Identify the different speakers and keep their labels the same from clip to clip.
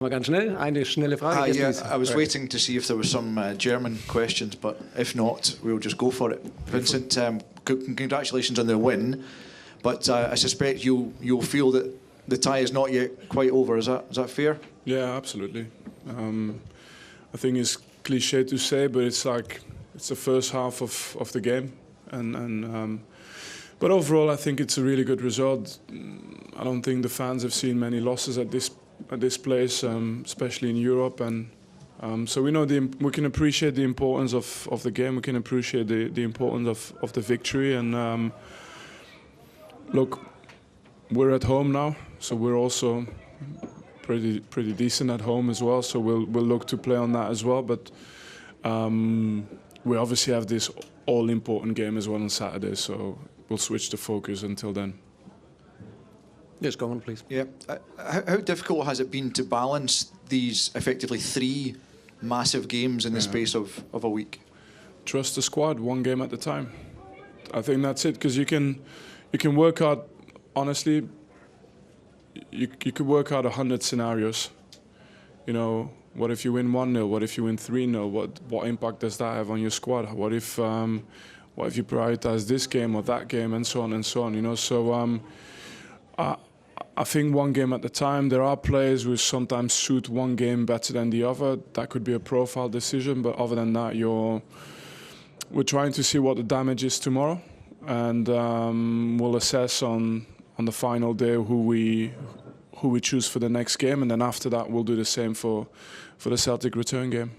Speaker 1: Mal ganz schnell, eine schnelle Frage. Yes,
Speaker 2: Yeah,
Speaker 1: please.
Speaker 2: I was waiting to see if there were some German questions, but if not, we'll just go for it. Vincent, congratulations on the win, but I suspect you'll feel that the tie is not yet quite over. Is that fair?
Speaker 3: Yeah, absolutely. I think it's cliche to say, but it's like it's the first half of the game, but overall, I think it's a really good result. I don't think the fans have seen many losses at this place, especially in Europe, and so we know we can appreciate the importance of the game. We can appreciate the importance of the victory, and look, we're at home now, so we're also pretty decent at home as well. So we'll look to play on that as well, but we obviously have this all-important game as well on Saturday, so we'll switch the focus until then.
Speaker 1: Yes, go on, please.
Speaker 2: Yeah. How difficult has it been to balance these effectively 3 massive games in the space of a week?
Speaker 3: Trust the squad, one game at a time. I think that's it, because you can work hard. Honestly, you could work out 100 scenarios. You know, what if you win 1-0? What if you win 3-0? What impact does that have on your squad? What if you prioritize this game or that game, and so on and so on? You know, so I think one game at a time. There are players who sometimes suit one game better than the other. That could be a profile decision, but other than that, we're trying to see what the damage is tomorrow, and we'll assess on the final day who we choose for the next game, and then after that we'll do the same for the Celtic return game.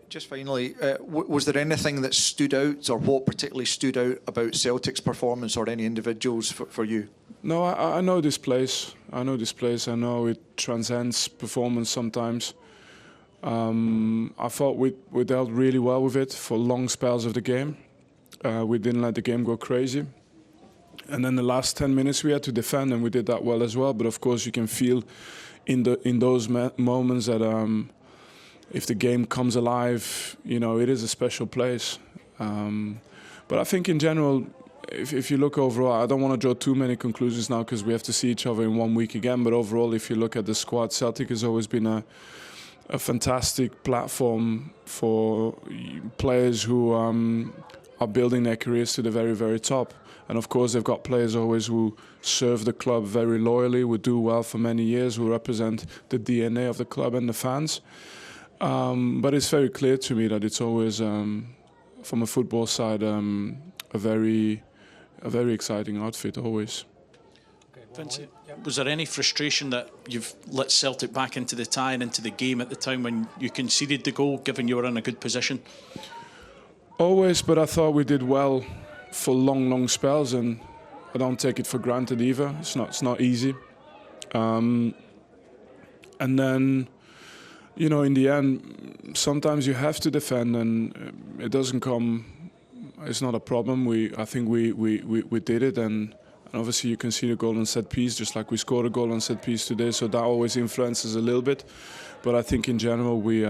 Speaker 2: Just finally, was there anything that stood out, or what particularly stood out about Celtic's performance or any individuals for you?
Speaker 3: No, I know this place. I know it transcends performance sometimes. I thought we dealt really well with it for long spells of the game. We didn't let the game go crazy. And then the last 10 minutes we had to defend, and we did that well as well. But of course you can feel in those moments that if the game comes alive, you know, it is a special place. But I think in general, if you look overall, I don't want to draw too many conclusions now because we have to see each other in 1 week again. But overall, if you look at the squad, Celtic has always been a fantastic platform for players who are building their careers to the very, very top. And of course, they've got players always who serve the club very loyally, who do well for many years, who represent the DNA of the club and the fans. But it's very clear to me that it's always, from a football side, a very exciting outfit, always.
Speaker 4: Vincent, was there any frustration that you've let Celtic back into the tie and into the game at the time when you conceded the goal, given you were in a good position?
Speaker 3: Always, but I thought we did well for long spells, and I don't take it for granted either. It's not easy. And then, you know, in the end, sometimes you have to defend, and it doesn't come. It's not a problem. I think we did it, and obviously you can see the goal on set piece, just like we scored a goal on set piece today. So that always influences a little bit. But I think in general we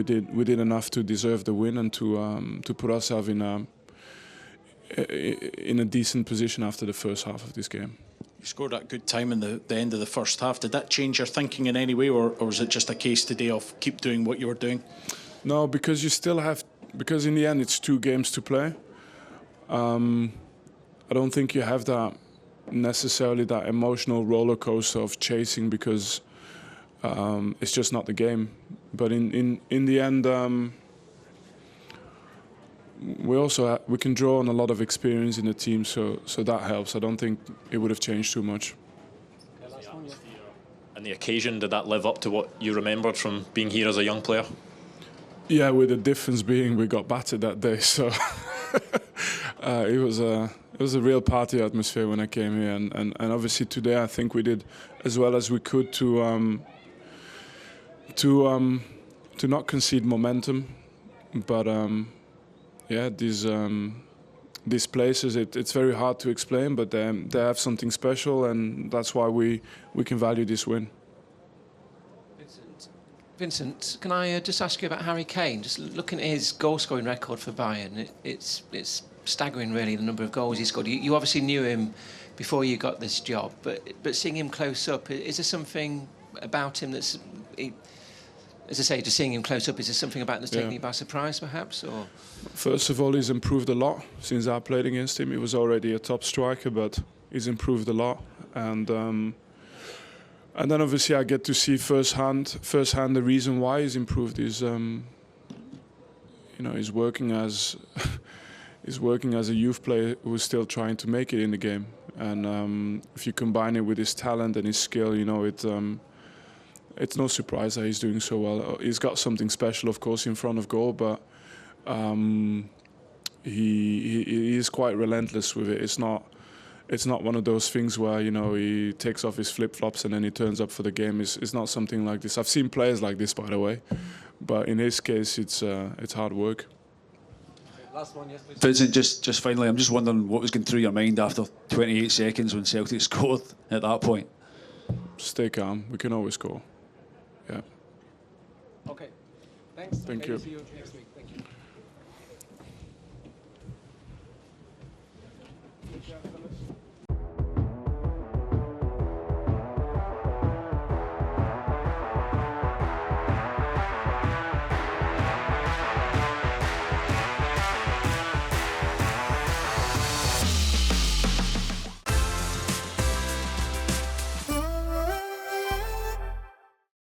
Speaker 3: did enough to deserve the win and to put ourselves in a decent position after the first half of this game.
Speaker 4: You scored at good time in the end of the first half. Did that change your thinking in any way, or was it just a case today of keep doing what you were doing?
Speaker 3: No, because you still have. Because in the end, it's 2 games to play. I don't think you have that necessarily that emotional roller coaster of chasing, because it's just not the game. But in the end, we can draw on a lot of experience in the team, so that helps. I don't think it would have changed too much.
Speaker 5: And the occasion, did that live up to what you remembered from being here as a young player?
Speaker 3: Yeah, with the difference being we got battered that day, so it was a real party atmosphere when I came here, and obviously today I think we did as well as we could to not concede momentum, but yeah, these places, it's very hard to explain, but they have something special, and that's why we can value this win.
Speaker 6: Vincent, can I just ask you about Harry Kane? Just looking at his goal-scoring record for Bayern, it's staggering, really, the number of goals he scored. You obviously knew him before you got this job, but seeing him close up, is there something about him that's, as I say, just seeing him close up, is there something about that's taking
Speaker 3: Yeah.
Speaker 6: you by surprise, perhaps? Or
Speaker 3: First of all, he's improved a lot since I played against him. He was already a top striker, but he's improved a lot. And then obviously I get to see firsthand the reason why he's improved. He's he's working as he's working as a youth player who's still trying to make it in the game. And if you combine it with his talent and his skill, it's no surprise that he's doing so well. He's got something special, of course, in front of goal, but he is quite relentless with it. It's not one of those things where he takes off his flip-flops and then he turns up for the game. It's not something like this. I've seen players like this, by the way, but in his case, it's hard work.
Speaker 1: Last one, yes, please.
Speaker 7: Vincent, just finally, I'm just wondering what was going through your mind after 28 seconds when Celtic scored at that point.
Speaker 3: Stay calm. We can always score. Yeah.
Speaker 1: Okay. Thanks.
Speaker 3: Thank
Speaker 1: Okay,
Speaker 3: you.
Speaker 1: See you next week. Thank you.